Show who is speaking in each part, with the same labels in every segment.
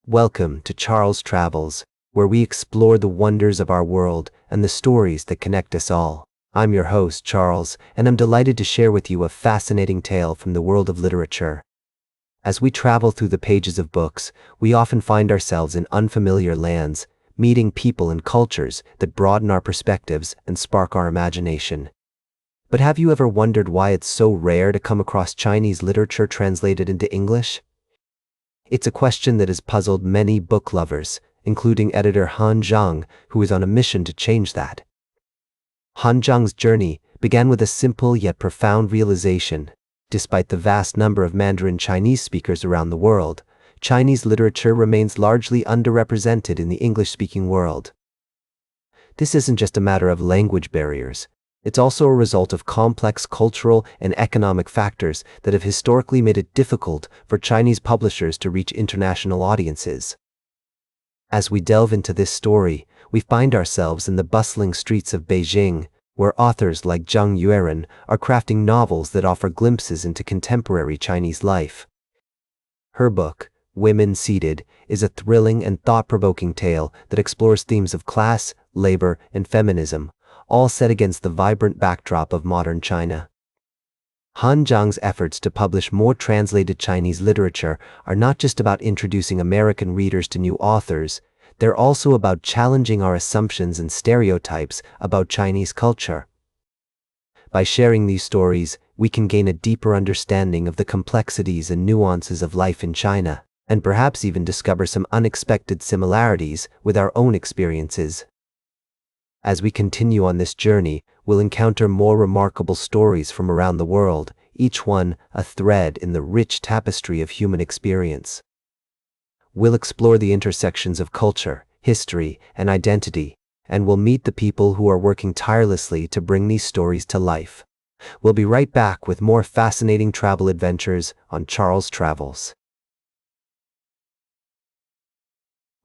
Speaker 1: Welcome to Charles Travels, where we explore the wonders of our world and the stories that connect us all. I'm your host, Charles, and I'm delighted to share with you a fascinating tale from the world of literature. As we travel through the pages of books, we often find ourselves in unfamiliar lands, meeting people and cultures that broaden our perspectives and spark our imagination. But have you ever wondered why it's so rare to come across Chinese literature translated into English? It's a question that has puzzled many book lovers, including editor Zhang, who is on a mission to change that. Zhang's journey began with a simple yet profound realization. Despite the vast number of Mandarin Chinese speakers around the world, Chinese literature remains largely underrepresented in the English-speaking world. This isn't just a matter of language barriers. It's also a result of complex cultural and economic factors that have historically made it difficult for Chinese publishers to reach international audiences. As we delve into this story, we find ourselves in the bustling streets of Beijing, where authors like Zhang Yueran are crafting novels that offer glimpses into contemporary Chinese life. Her book, Women Seated, is a thrilling and thought-provoking tale that explores themes of class, labor, and feminism, all set against the vibrant backdrop of modern China. Zhang's efforts to publish more translated Chinese literature are not just about introducing American readers to new authors, they're also about challenging our assumptions and stereotypes about Chinese culture. By sharing these stories, we can gain a deeper understanding of the complexities and nuances of life in China, and perhaps even discover some unexpected similarities with our own experiences. As we continue on this journey, we'll encounter more remarkable stories from around the world, each one a thread in the rich tapestry of human experience. We'll explore the intersections of culture, history, and identity, and we'll meet the people who are working tirelessly to bring these stories to life. We'll be right back with more fascinating travel adventures on Charles Travels.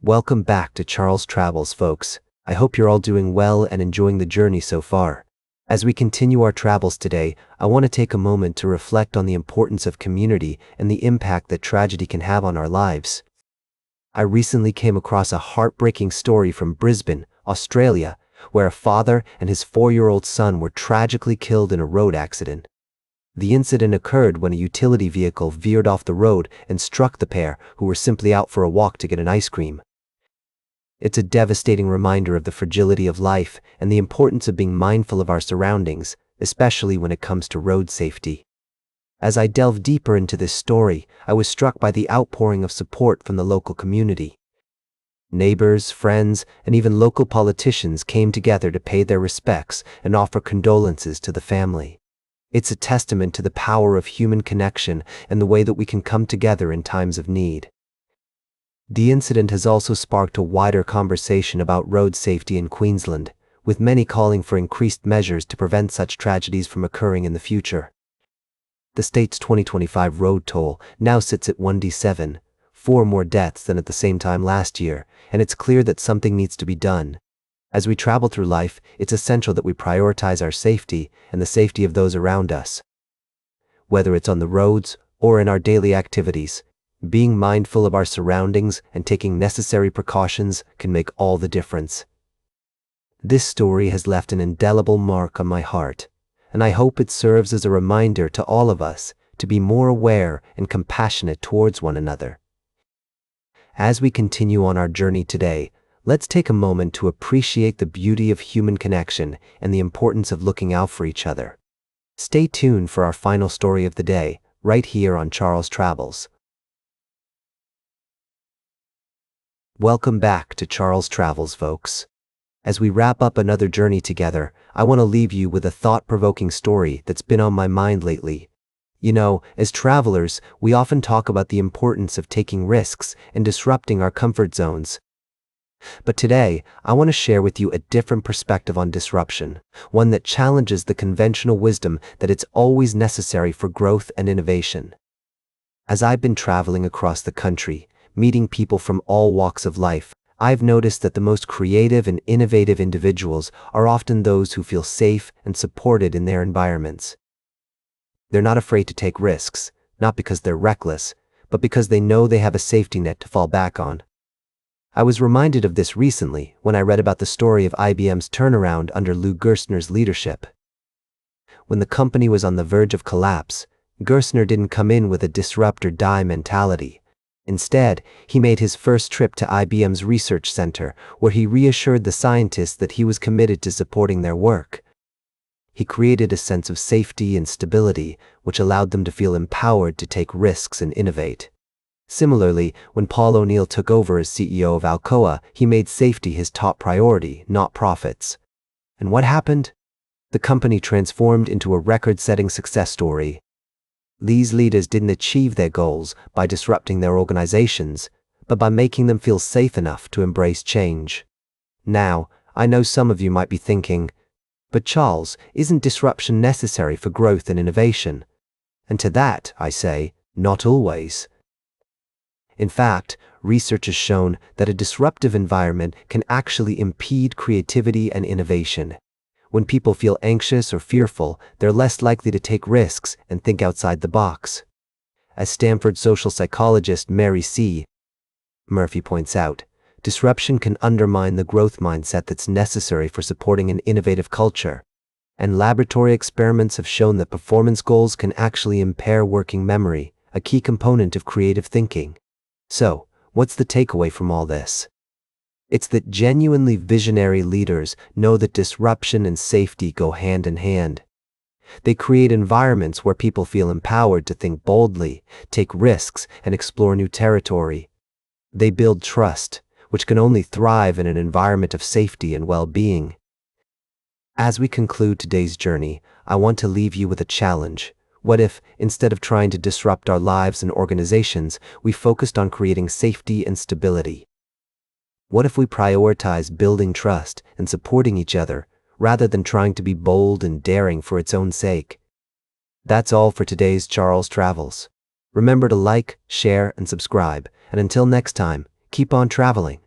Speaker 1: Welcome back to Charles Travels, folks. I hope you're all doing well and enjoying the journey so far. As we continue our travels today, I want to take a moment to reflect on the importance of community and the impact that tragedy can have on our lives. I recently came across a heartbreaking story from Brisbane, Australia, where a father and his 4-year-old son were tragically killed in a road accident. The incident occurred when a utility vehicle veered off the road and struck the pair, who were simply out for a walk to get an ice cream. It's a devastating reminder of the fragility of life and the importance of being mindful of our surroundings, especially when it comes to road safety. As I delved deeper into this story, I was struck by the outpouring of support from the local community. Neighbors, friends, and even local politicians came together to pay their respects and offer condolences to the family. It's a testament to the power of human connection and the way that we can come together in times of need. The incident has also sparked a wider conversation about road safety in Queensland, with many calling for increased measures to prevent such tragedies from occurring in the future. The state's 2025 road toll now sits at 1D7, 4 more deaths than at the same time last year, and it's clear that something needs to be done. As we travel through life, it's essential that we prioritize our safety and the safety of those around us. Whether it's on the roads or in our daily activities, being mindful of our surroundings and taking necessary precautions can make all the difference. This story has left an indelible mark on my heart, and I hope it serves as a reminder to all of us to be more aware and compassionate towards one another. As we continue on our journey today, let's take a moment to appreciate the beauty of human connection and the importance of looking out for each other. Stay tuned for our final story of the day, right here on Charles Travels. Welcome back to Charles Travels, folks. As we wrap up another journey together, I want to leave you with a thought-provoking story that's been on my mind lately. You know, as travelers, we often talk about the importance of taking risks and disrupting our comfort zones. But today, I want to share with you a different perspective on disruption, one that challenges the conventional wisdom that it's always necessary for growth and innovation. As I've been traveling across the country, meeting people from all walks of life, I've noticed that the most creative and innovative individuals are often those who feel safe and supported in their environments. They're not afraid to take risks, not because they're reckless, but because they know they have a safety net to fall back on. I was reminded of this recently when I read about the story of IBM's turnaround under Lou Gerstner's leadership. When the company was on the verge of collapse, Gerstner didn't come in with a disrupt or die mentality. Instead, he made his first trip to IBM's research center, where he reassured the scientists that he was committed to supporting their work. He created a sense of safety and stability, which allowed them to feel empowered to take risks and innovate. Similarly, when Paul O'Neill took over as CEO of Alcoa, he made safety his top priority, not profits. And what happened? The company transformed into a record-setting success story. These leaders didn't achieve their goals by disrupting their organizations, but by making them feel safe enough to embrace change. Now, I know some of you might be thinking, but Charles, isn't disruption necessary for growth and innovation? And to that, I say, not always. In fact, research has shown that a disruptive environment can actually impede creativity and innovation. When people feel anxious or fearful, they're less likely to take risks and think outside the box. As Stanford social psychologist Mary C. Murphy points out, disruption can undermine the growth mindset that's necessary for supporting an innovative culture. And laboratory experiments have shown that performance goals can actually impair working memory, a key component of creative thinking. So, what's the takeaway from all this? It's that genuinely visionary leaders know that disruption and safety go hand in hand. They create environments where people feel empowered to think boldly, take risks, and explore new territory. They build trust, which can only thrive in an environment of safety and well-being. As we conclude today's journey, I want to leave you with a challenge. What if, instead of trying to disrupt our lives and organizations, we focused on creating safety and stability? What if we prioritize building trust and supporting each other, rather than trying to be bold and daring for its own sake? That's all for today's Charles Travels. Remember to like, share, and subscribe, and until next time, keep on traveling.